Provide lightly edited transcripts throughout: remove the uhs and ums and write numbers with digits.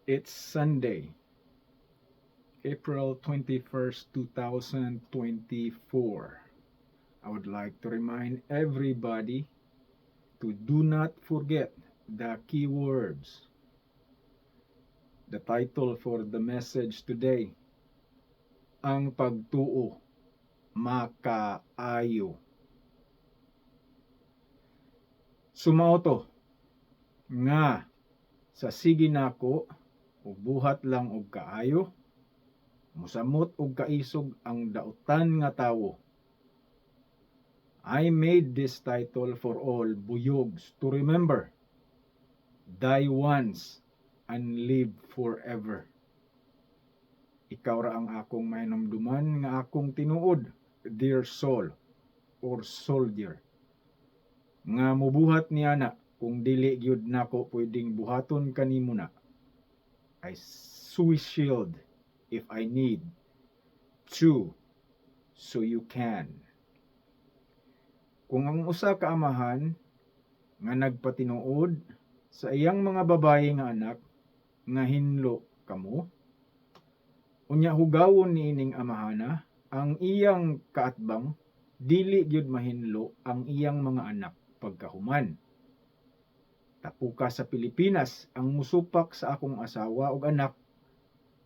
It's Sunday, April 21st, 2024. I would like to remind everybody to do not forget the keywords. The title for the message today, Ang Pagtuo Makaayo. Sumauto nga sa sige nako ug buhat lang og kaayo, musamot og kaisog ang dautan nga tawo. I made this title for all buyogs to remember, die once and live forever. Ikaw ra ang akong mahinumduman nga akong tinuod, dear soul or soldier, nga mubuhat niya na kung dili gyud nako pwedeng buhaton kanimo na. I Swiss shield if I need to, so you can. Kung ang usa ka amahan nga nagpatinuod sa iyang mga babaye nga anak nga hinlo kamo, unya hugawon niining amahana ang iyang kaatbang dili gyud mahinlo ang iyang mga anak pagkahuman. Tapuka sa Pilipinas ang musupak sa akong asawa ug anak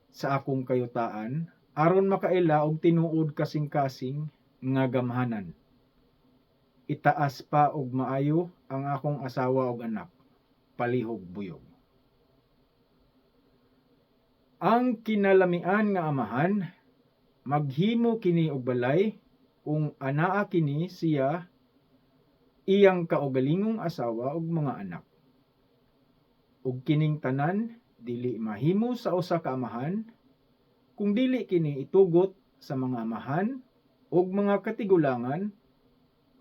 sa akong kayutaan aron makaila og tinuod kasing-kasing nga gamhanan. Itaas pa og maayo ang akong asawa ug anak, palihog buyog. Ang kinalamian nga amahan, maghimo kini og balay kung anaa kini siya, iyang kaugalingong asawa ug mga anak. Ug kining tanan dili mahimo sa usa ka amahan kung dili kini itugot sa mga amahan ug mga katigulangan,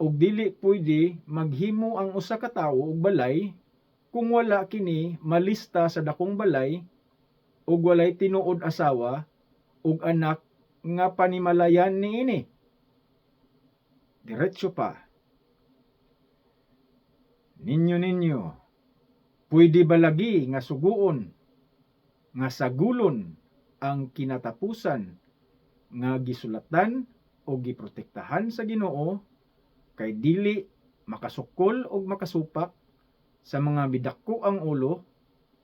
ug dili pwede maghimo ang usa ka tawo og balay kung wala kini malista sa dakong balay ug walay tinuod asawa ug anak nga panimalayan niini. Diretso pa. Ninyo, pwede ba lagi nga suguon, nga sagulon ang kinatapusan nga gisulatan o giprotektahan sa Ginoo kay dili makasukol o makasupak sa mga bidako ang ulo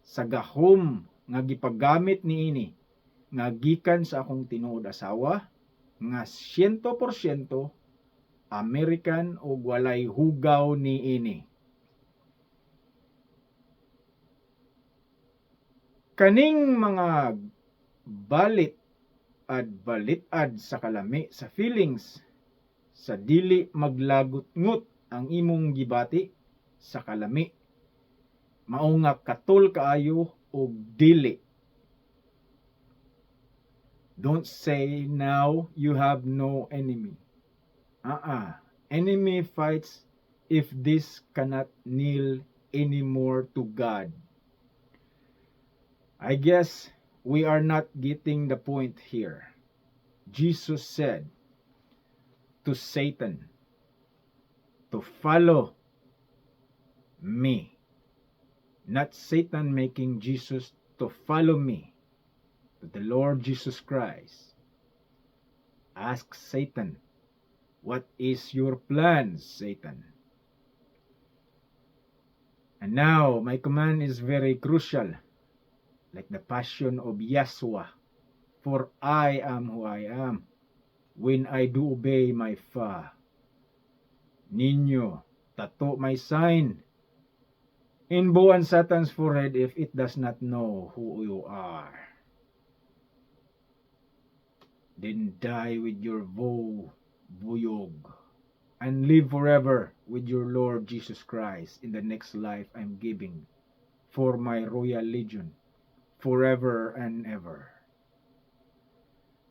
sa gahom nga gipagamit niini nga gikan sa akong tinuod asawa nga 100% American o walay hugaw niini. Kaning mga balitad sa kalami sa feelings sa dili maglagot-ngot ang imong gibati sa kalami, mao nga katul kaayo og dili. Don't say now you have no enemy. Enemy fights if this cannot kneel anymore to God. I guess we are not getting the point here. Jesus said to Satan to follow me. Not Satan making Jesus to follow me, but the Lord Jesus Christ. Ask Satan, what is your plan, Satan? And now, my command is very crucial, like the passion of Yahshua. For I am who I am, when I do obey my Fa. Ninyo, tattoo my sign in bow and Satan's forehead if it does not know who you are. Then die with your vow, buyog, and live forever with your Lord Jesus Christ in the next life I'm giving for my royal legion, forever and ever.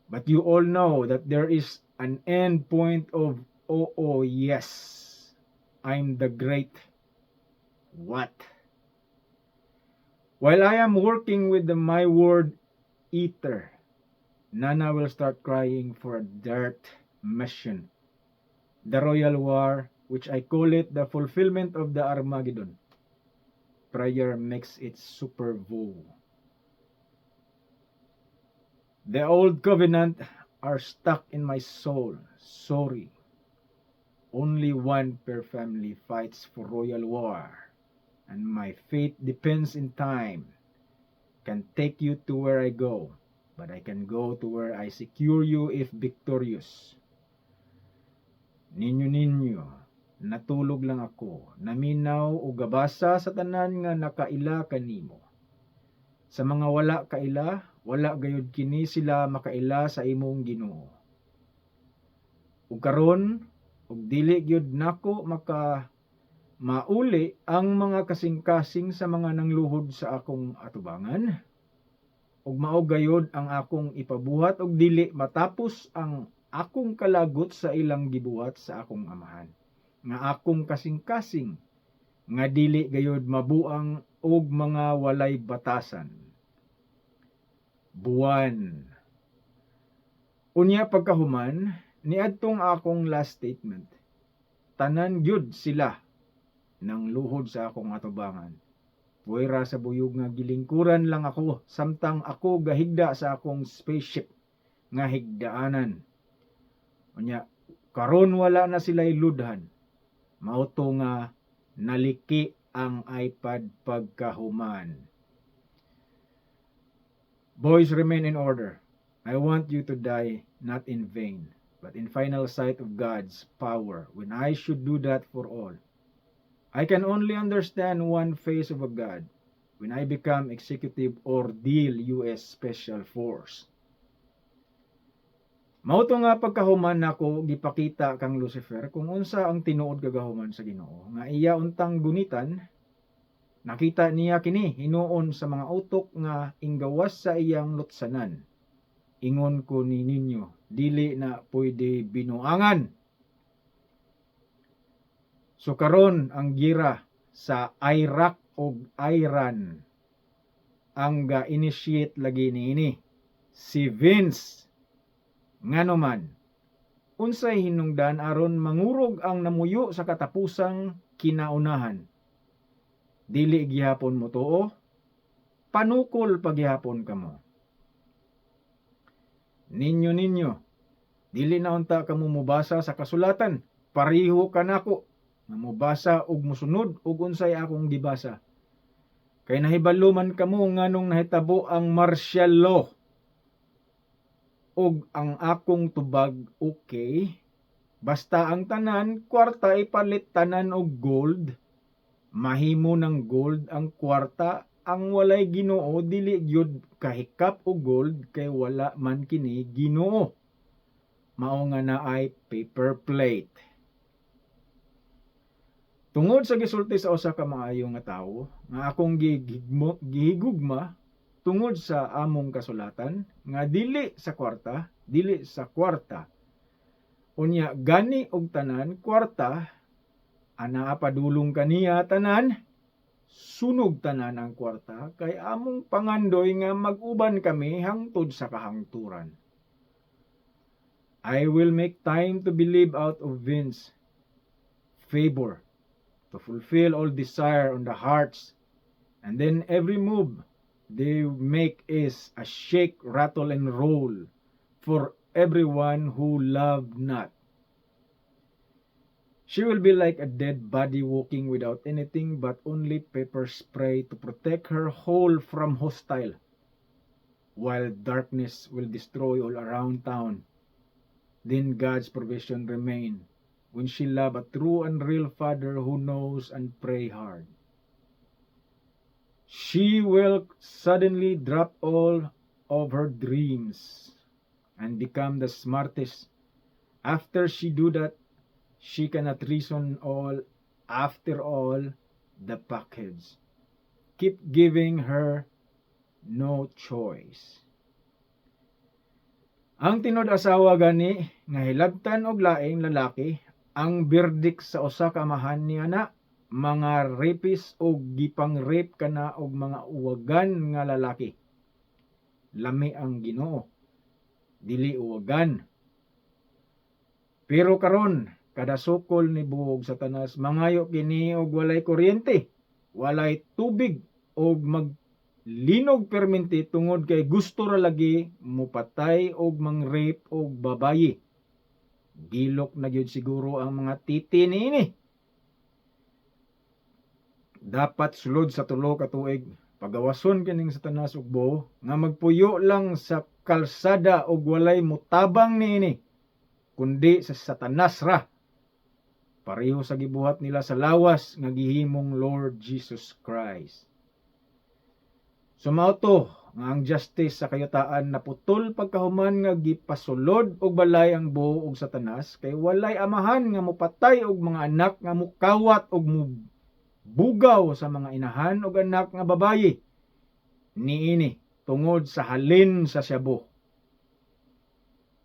But you all know that there is an end point of, oh yes, I'm the great what? While I am working with my word eater, Nana will start crying for a dirt mission. The royal war, which I call it the fulfillment of the Armageddon. Prayer makes it super vow. The old covenant are stuck in my soul. Sorry. Only one per family fights for royal war, and my fate depends in time. Can take you to where I go, but I can go to where I secure you if victorious. Ninyo, natulog lang ako, naminaw o gabasa sa tanan nga nakaila kanimo. Sa mga wala kaila, wala gayud kini sila makaila sa imong Ginoo. Ug karon, ug dili gyud nako maka mauli ang mga kasing-kasing sa mga nangluhod sa akong atubangan, ug mao gayud ang akong ipabuhat og dili matapos ang akong kalagot sa ilang gibuhat sa akong amahan, nga akong kasing-kasing nga dili gayud mabuang og mga walay batasan. Buwan. Unya pagkahuman, niadtong akong last statement, tanan gyud sila nang luhod sa akong atubangan. Puwera sa buyog nga gilingkuran lang ako, samtang ako gahigda sa akong spaceship nga higdaanan. Unya, karon wala na sila'y ludhan. Mauto nga naliki ang iPad pagkahuman. Boys, remain in order. I want you to die not in vain, but in final sight of God's power, when I should do that for all. I can only understand one phase of a God when I become Executive Ordeal U.S. Special Force. Mauto nga pagkahuman nako gipakita kang Lucifer kung unsa ang tinuod kagahuman sa Ginoo, nga iya untang gunitan. Nakita niya kini hinuon sa mga utok nga inggawas sa iyang lutsanan. Ingon ko ni ninyo, dili na pwede binuangan. So karon ang gira sa Iraq ug Iran ang ga-initiate lagi niini si Vince. Ngano man, unsay hinungdan aron mangurog ang namuyo sa katapusang kinaunahan? Dili gihapon mo tuo, panukol paghihapon kamo. Ninyo, dili na unta kamo mubasa sa kasulatan, pareho kanako nga mubasa ug musunod ug unsay akong gibasa. Kay nahibaluman kamo nganong nahitabo ang martial law. Ug ang akong tubag okay, basta ang tanan kwarta ipalit tanan og gold. Mahimo ng gold ang kwarta, ang walay Ginoo dili gyud kahikap og gold kay wala man kini Ginoo. Mao nga naay paper plate. Tungod sa gisulti sa usa ka maayo nga tawo nga akong gihigugma tungod sa among kasulatan nga dili sa kwarta. Unya gani og tanan kwarta, ana padulong kaniya tanan, sunog tanan ang kwarta, kay among pangandoy nga mag-uban kami hangtod sa kahangturan. I will make time to believe out of Vince's favor, to fulfill all desire on the hearts, and then every move they make is a shake, rattle, and roll for everyone who loved not. She will be like a dead body walking without anything but only pepper spray to protect her whole from hostile, while darkness will destroy all around town. Then God's provision remain when she love a true and real father who knows and pray hard. She will suddenly drop all of her dreams and become the smartest. After she do that, she cannot reason all. After all, the package. Keep giving her no choice. Ang tinod asawa gani nga hilabtan og laing lalaki, ang verdict sa usa ka amahan niya na mga rapist og gipang-rape kana og mga uwagan nga lalaki. Lami ang Ginoo, dili uwagan. Pero karon kada sukol ni buhog Satanas mangayo kini og walay kuryente, walay tubig og linog perminti tungod kay gusto ra lagi mupatay og mang-rape og babayi. Gilok na gyud siguro ang mga titi niini. Dapat sulod sa 3 ka tuig pagawason kining Satanas ug buo nga magpuyo lang sa kalsada og walay mutabang niini kundi sa Satanas ra. Pareho sa gibuhat nila sa lawas nga gihimong Lord Jesus Christ. Sumauto nga ang justice sa kayutaan naputol pagkahuman nga gipasulod og balay ang buo og Satanas kay walay amahan nga mopatay og mga anak nga mukawat og bugaw sa mga inahan og anak nga babayi niini tungod sa halin sa syabo.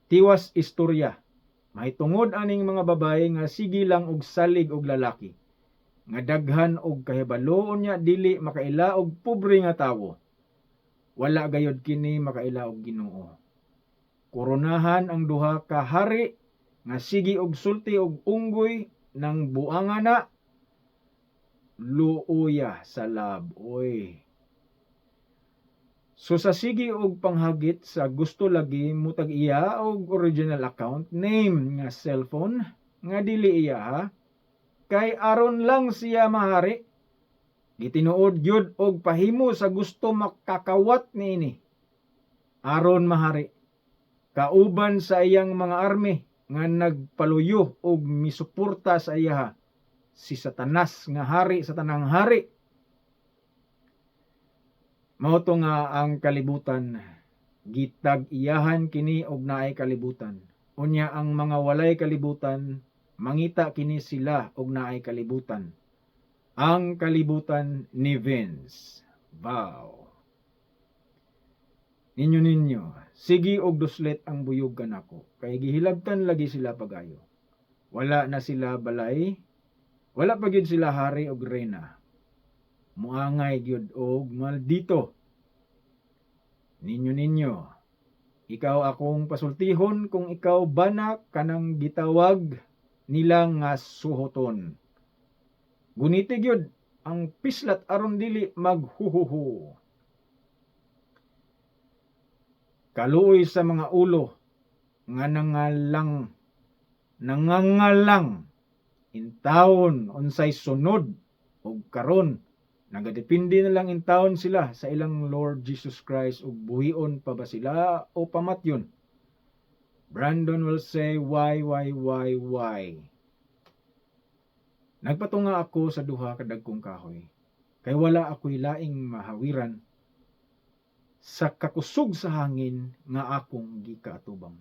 Tiwas istorya. Mahitungod aning mga babae nga sige lang og salig og lalaki. Nga daghan og kahibaloon niya dili makaila og pobre nga tawo. Wala gayod kini makaila og Ginoo. Koronahan ang duha ka hari nga sige og sulti og unggoy nang buanga na luuya sa lab. Oy. So sa sige og panghagit sa gusto lagi mutag iya og original account name nga cellphone nga dili iya ha. Kay aron lang siya mahari. Gitinuod gyud og pahimo sa gusto makakawat niini. Aron mahari. Kauban sa iyang mga army nga nagpaluyo og misuporta sa iya si Satanas nga hari sa tanang hari. Mao to nga ang kalibutan, gitag iyahan kini og naay kalibutan. Unya ang mga walay kalibutan, mangita kini sila og naay kalibutan. Ang kalibutan ni Vince. Wow. Ninyo, sige og duslet ang buyog kanako, kay gihilabtan lagi sila pagayo. Wala na sila balay, wala pa gyud sila hari og reyna. Muangay gyud og maldito. Ninyo, ikaw akong pasultihon kung ikaw bana kanang gitawag nila nga suhoton. Guniti gyud ang pislat aron dili maghuhuhu. Kaluoy sa mga ulo nga nangangalang intawon unsay sunod ug karon nagadepende na lang intawon sila sa ilang Lord Jesus Christ ug buhion pa ba sila o pamatyon. Brandon will say why. Nagpatunga ako sa duha ka dagkong kahoy kay wala ako'y laing mahawiran sa kakusog sa hangin nga akong gikaatubang.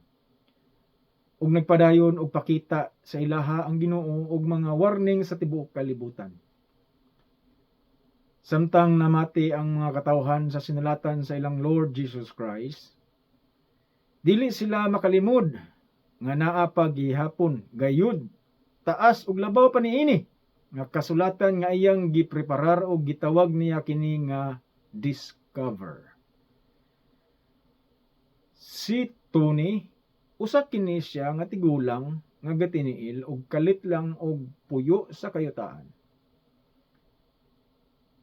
Ug nagpadayon og pakita sa ilaha ang Ginoo og mga warning sa tibuok kalibutan. Samtang namati ang mga katawhan sa sinulatan sa ilang Lord Jesus Christ, dili sila makalimod nga naa pa gihapon gayud taas ug labaw pa niini nga kasulatan nga iyang gipreparar og gitawag niya kini nga discover. Si Tony, usa kini siya nga tigulang nga gatiniil og kalit lang og puyo sa kayutaan.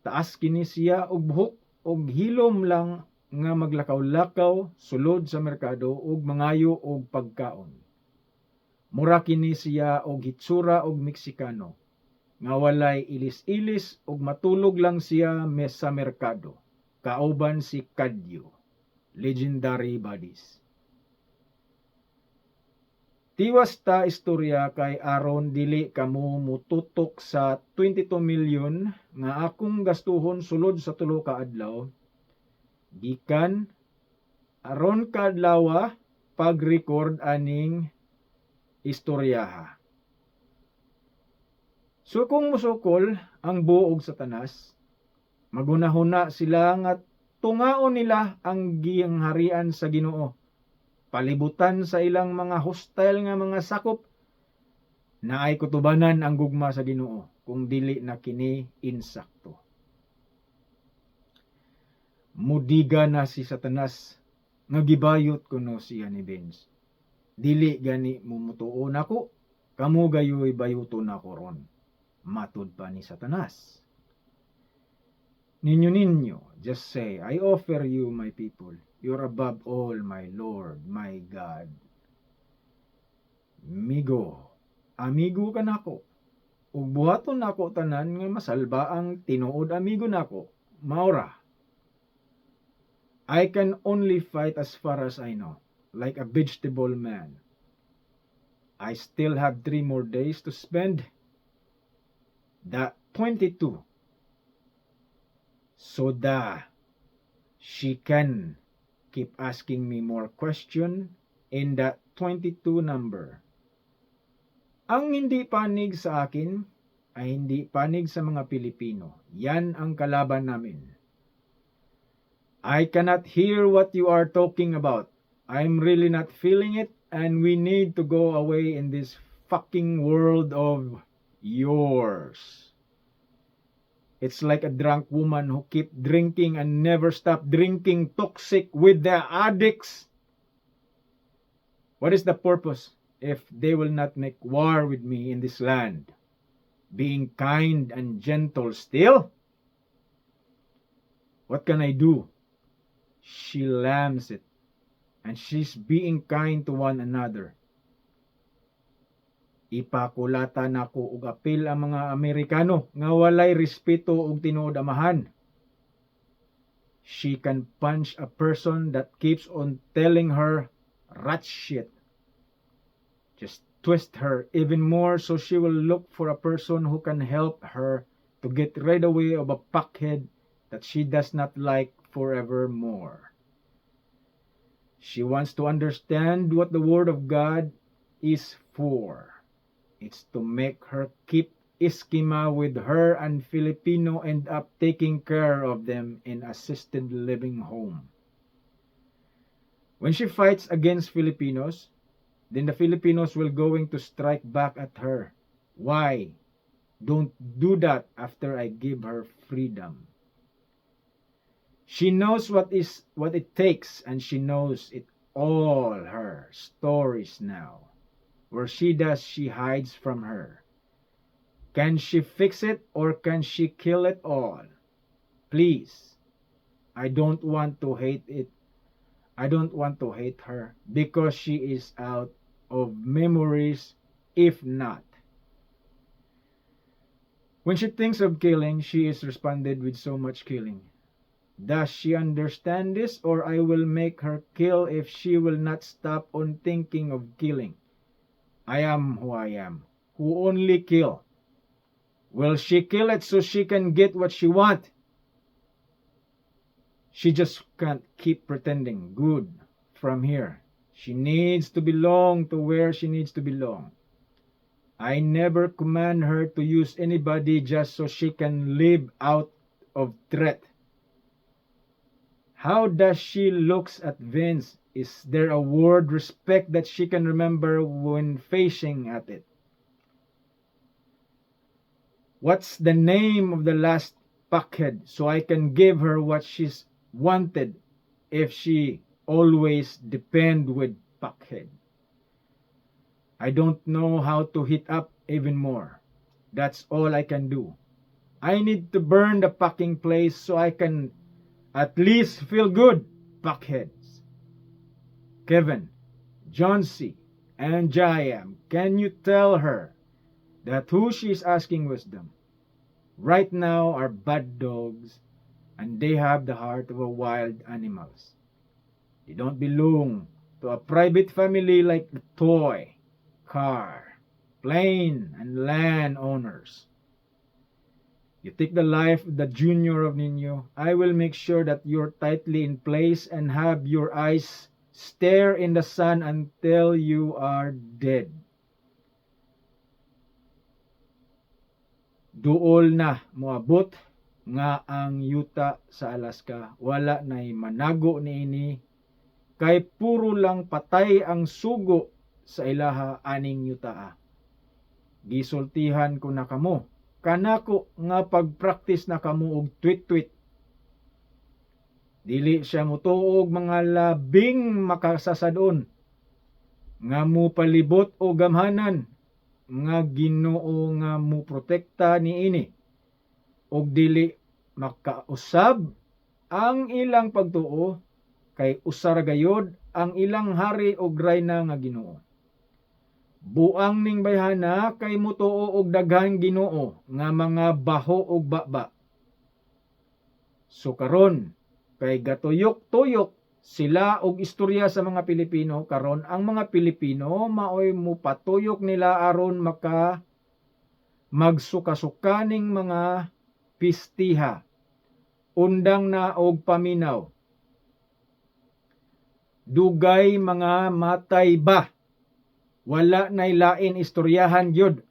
Taas kini siya og buhok og hilom lang nga maglakaw-lakaw sulod sa merkado og mangayo og pagkaon. Mura kini siya og hitsura og Meksikano nga walay ilis-ilis og matulog lang siya sa merkado. Kauban si Kadyo, legendary bodies. Tiwas ta istorya kay aron dili kamo mututok sa 22 milyon nga akong gastuhon sulod sa 3 ka adlaw. Gikan aron kadlaw pag-record aning istoryaha. So kung musukol ang buog Satanas, magunahuna sila nga tungaon nila ang giangharian sa Ginoo. Palibutan sa ilang mga hostile nga mga sakop na ay kutubanan ang gugma sa Ginoo kung dili na kini insakto. Mudiga na si Satanas nga gibayot kuno siya ni Vince. Dili gani mumutuon ako, kamo gayoy bayuton ako ron. Matud pa ni Satanas. Ninyo, Just say, I offer you, my people. You're above all, my Lord, my God. Amigo ka nako. Ug buhaton nako tanan nga masalba ang tinuod amigo nako. Maura. I can only fight as far as I know, like a vegetable man. I still have 3 more days to spend. The 22. So she can keep asking me more question in that 22 number. Ang hindi panig sa akin ay hindi panig sa mga Pilipino. Yan ang kalaban namin. I cannot hear what you are talking about. I'm really not feeling it, and we need to go away in this fucking world of yours. It's like a drunk woman who keep drinking and never stop drinking, toxic with the addicts. What is the purpose if they will not make war with me in this land? Being kind and gentle still? What can I do? She lambs it. And she's being kind to one another. Ipakulata nako og apil ang mga Amerikano nga walay respeto og tinuod amahan. She can punch a person that keeps on telling her rat shit. Just twist her even more so she will look for a person who can help her to get rid away of a fuckhead that she does not like forevermore. She wants to understand what the Word of God is for. It's to make her keep Eskima with her and Filipino end up taking care of them in assisted living home. When she fights against Filipinos, then the Filipinos will going to strike back at her. Why? Don't do that after I give her freedom. She knows what it takes, and she knows it all her stories now. Where she hides from her. Can she fix it or can she kill it all? Please. I don't want to hate it. I don't want to hate her because she is out of memories, if not. When she thinks of killing, she is responded with so much killing. Does she understand this, or I will make her kill if she will not stop on thinking of killing? I am who I am, who only kill. Will she kill it so she can get what she want? She just can't keep pretending good from here. She needs to belong to where she needs to belong. I never command her to use anybody just so she can live out of threat. How does she looks at Vince? Is there a word respect that she can remember when facing at it? What's the name of the last fuckhead so I can give her what she's wanted if she always depend with fuckhead? I don't know how to hit up even more. That's all I can do. I need to burn the fucking place so I can at least feel good, fuckheads. Kevin, John C., and Jayam, can you tell her that who she is asking wisdom right now are bad dogs and they have the heart of a wild animals. They don't belong to a private family like the toy, car, plane, and land owners. You take the life of the junior of Nino, I will make sure that you're tightly in place and have your eyes stare in the sun until you are dead. Duol na moabot nga ang yuta sa Alaska, wala na'y manago niini, kay puro lang patay ang sugo sa ilaha aning yutaa. Gisultihan ko na kamo, kanako nga pagpractice na kamo og tweet-tweet. Dili siya mutuog mga labing makasasadon, nga mo palibot o gamhanan, nga Ginoo nga mo protekta niini, og dili makausab ang ilang pagtuo kay usar gayod ang ilang hari ug rayna nga Ginoo. Buang ning bayhana kay mutuo og daghang Ginoo nga mga baho ug baba. So karon kay gatuyok-tuyok sila og istorya sa mga Pilipino karon, ang mga Pilipino maoy mupatuyok nila aron maka magsuka-suka ning mga pistiha, undang na og paminaw. Dugay mga matay ba? Wala nay lain istoryahan gyud.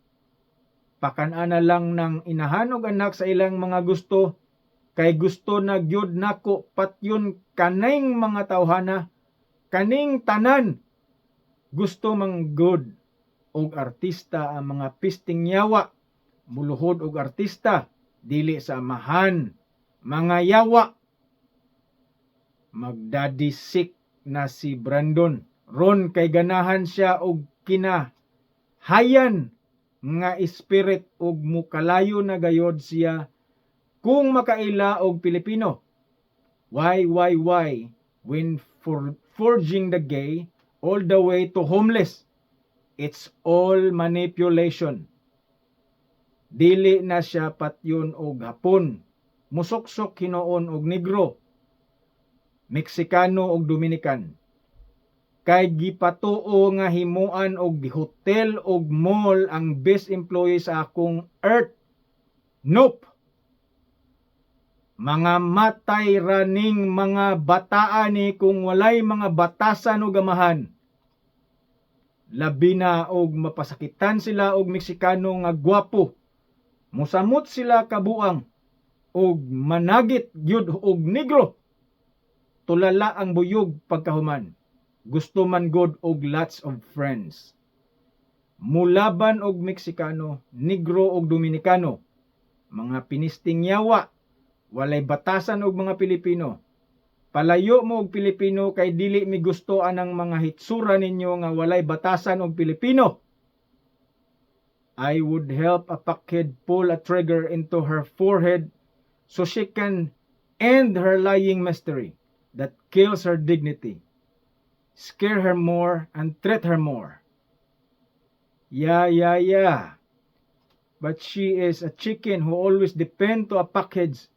Pakan-ana lang ng inahanog anak sa ilang mga gusto, kay gusto na gyud nako patyon kaning mga tawhana, kaning tanan. Gusto mang good og artista ang mga pisting yawa, muluhod og artista, dili sa amahan, mga yawa. Magdadisik na si Brandon ron kay ganahan siya og kinahayan nga spirit ug mukalayo na gayod siya kung makaila og Pilipino. Why when forging the gay all the way to homeless? It's all manipulation. Dili na siya patyon og Hapon, musoksok hinoon og Negro, Meksikano og Dominican. Kay gipatuo nga himuan og hotel og mall ang best employee sa akong earth. Nope. Mga matay raning mga bataan ni kung walay mga batasan o gamahan. Labi na og mapasakitan sila og Meksikano nga gwapo. Musamot sila kabuang og managit gyud og Negro. Tulala ang buyog pagkahuman. Gusto man god og lots of friends. Mulaban og Meksikano, Negro og Dominikano. Mga pinisting yawa, walay batasan og mga Pilipino. Palayo mo og Pilipino kay dili mi gusto anang mga hitsura ninyo nga walay batasan og Pilipino. I would help a pakid pull a trigger into her forehead so she can end her lying mystery that kills her dignity. Scare her more and threat her more. Yeah. But she is a chicken who always depend to a package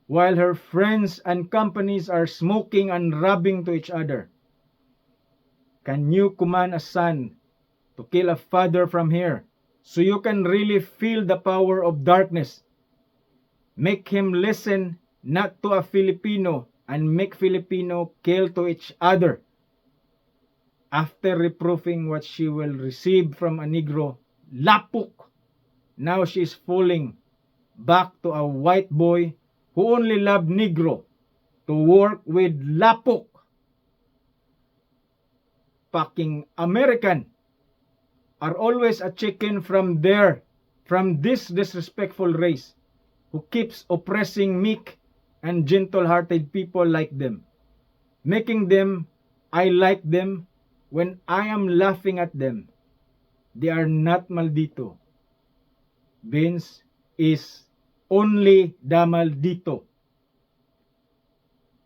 while her friends and companies are smoking and robbing to each other. Can you command a son to kill a father from here so you can really feel the power of darkness? Make him listen not to a Filipino and make Filipino kill to each other. After reproofing what she will receive from a Negro, lapok. Now she is falling back to a white boy who only loved Negro to work with lapok. Fucking American are always a chicken from this disrespectful race who keeps oppressing meek and gentle-hearted people like them, making them I like them when I am laughing at them. They are not maldito. Vince is only the maldito.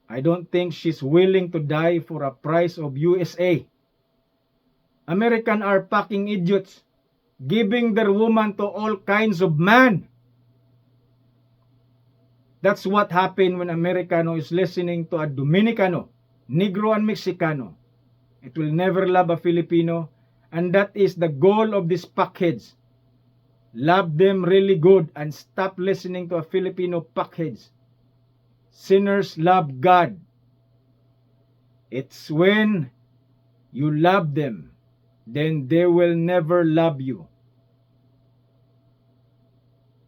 I don't think she's willing to die for a price of USA. American are fucking idiots, giving their woman to all kinds of man. That's what happened when Americano is listening to a Dominicano, Negro and Mexicano. It will never love a Filipino, and that is the goal of these fuckheads. Love them really good and stop listening to a Filipino fuckheads. Sinners love God. It's when you love them, then they will never love you.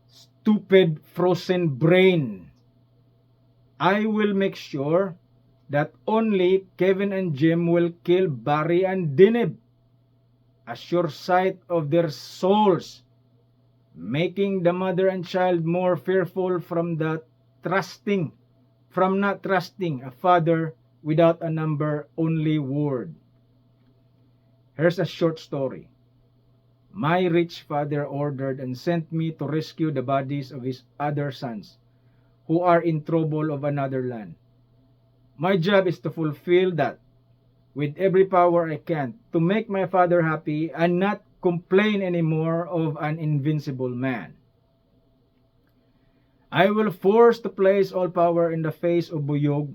Stupid frozen brain. I will make sure that only Kevin and Jim will kill Barry and Dinib. A sure sight of their souls, making the mother and child more fearful from not trusting a father without a number-only word. Here's a short story. My rich father ordered and sent me to rescue the bodies of his other sons, who are in trouble of another land. My job is to fulfill that with every power I can to make my father happy and not complain anymore of an invincible man. I will force to place all power in the face of Buyog,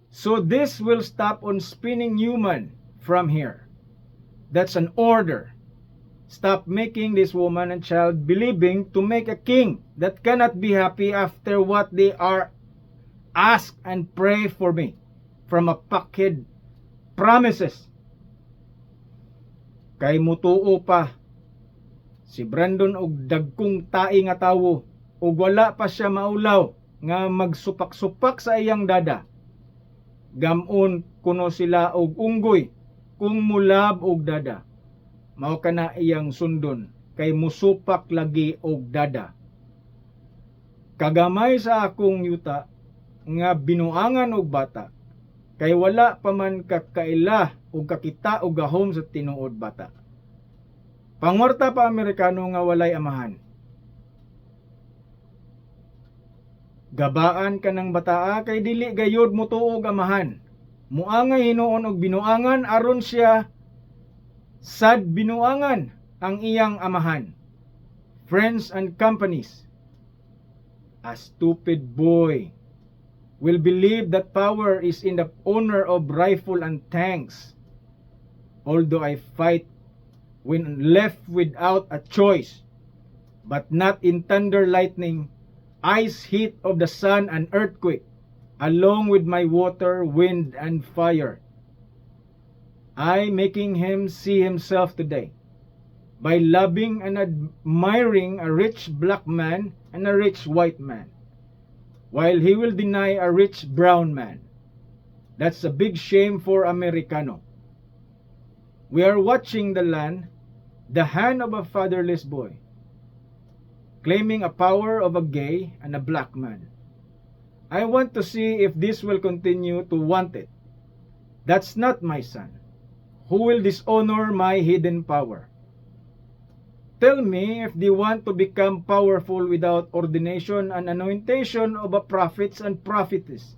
so this will stop on spinning human from here. That's an order. Stop making this woman and child believing to make a king that cannot be happy after what they are ask and pray for me from a packed promises. Kay mutuo pa si Brandon og dagkong tae nga tawo ug wala pa siya maulaw nga magsupak-supak sa iyang dada. Gamon kuno sila og unggoy kung mulab og dada. Mao kana iyang sundon kay musupak lagi og dada. Kagamay sa akong yuta nga binuangan og bata kay wala pa man kakaila o kakita o gahom sa tinuod bata. Pangorta pa Amerikano nga walay amahan. Gabaan ka ng bataa kay dili gayod mo tuog amahan. Muangay hinuon og binuangan aron siya sad binuangan ang iyang amahan. Friends and companies. A stupid boy will believe that power is in the owner of rifle and tanks. Although I fight when left without a choice, but not in thunder, lightning, ice heat of the sun and earthquake, along with my water, wind, and fire. I making him see himself today by loving and admiring a rich black man and a rich white man, while he will deny a rich brown man. That's a big shame for Americano. We are watching the land, the hand of a fatherless boy, claiming a power of a gay and a black man. I want to see if this will continue to want it. That's not my son, who will dishonor my hidden power. Tell me if they want to become powerful without ordination and anointation of a prophets and prophetess.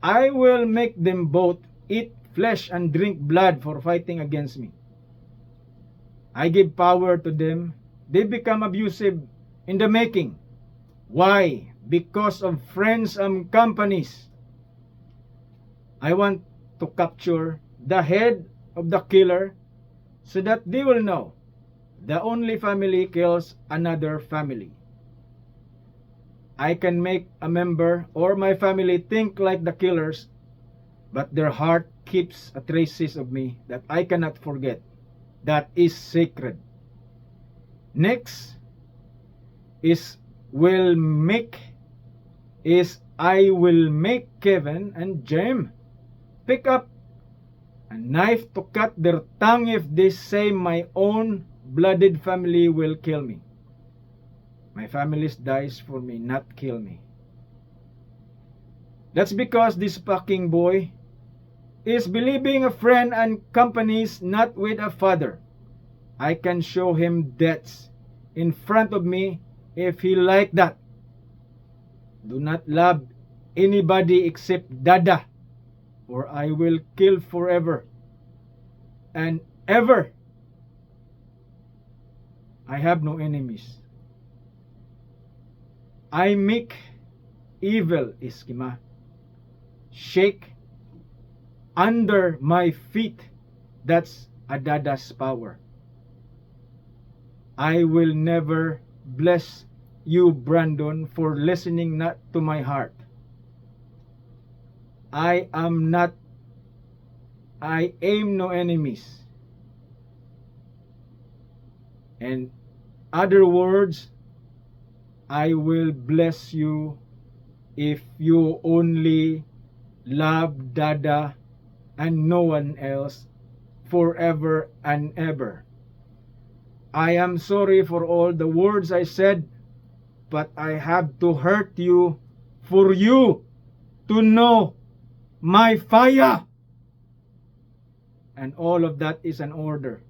I will make them both eat flesh and drink blood for fighting against me. I give power to them. They become abusive in the making. Why? Because of friends and companies. I want to capture the head of the killer so that they will know the only family kills another family. I can make a member or my family think like the killers, but their heart keeps a traces of me that I cannot forget. That is sacred. Next is I will make Kevin and Jem pick up a knife to cut their tongue if they say my own blooded family will kill me. My family dies for me, not kill me. That's because this fucking boy is believing a friend and companies, not with a father. I can show him deaths in front of me if he like that. Do not love anybody except Dada, or I will kill forever and ever. I have no enemies. I make evil, Iskima, shake under my feet. That's a Dada's power. I will never bless you, Brandon, for listening not to my heart. I aim no enemies. In other words, I will bless you if you only love Dada and no one else forever and ever. I am sorry for all the words I said, but I have to hurt you for you to know my fire. And all of that is an order.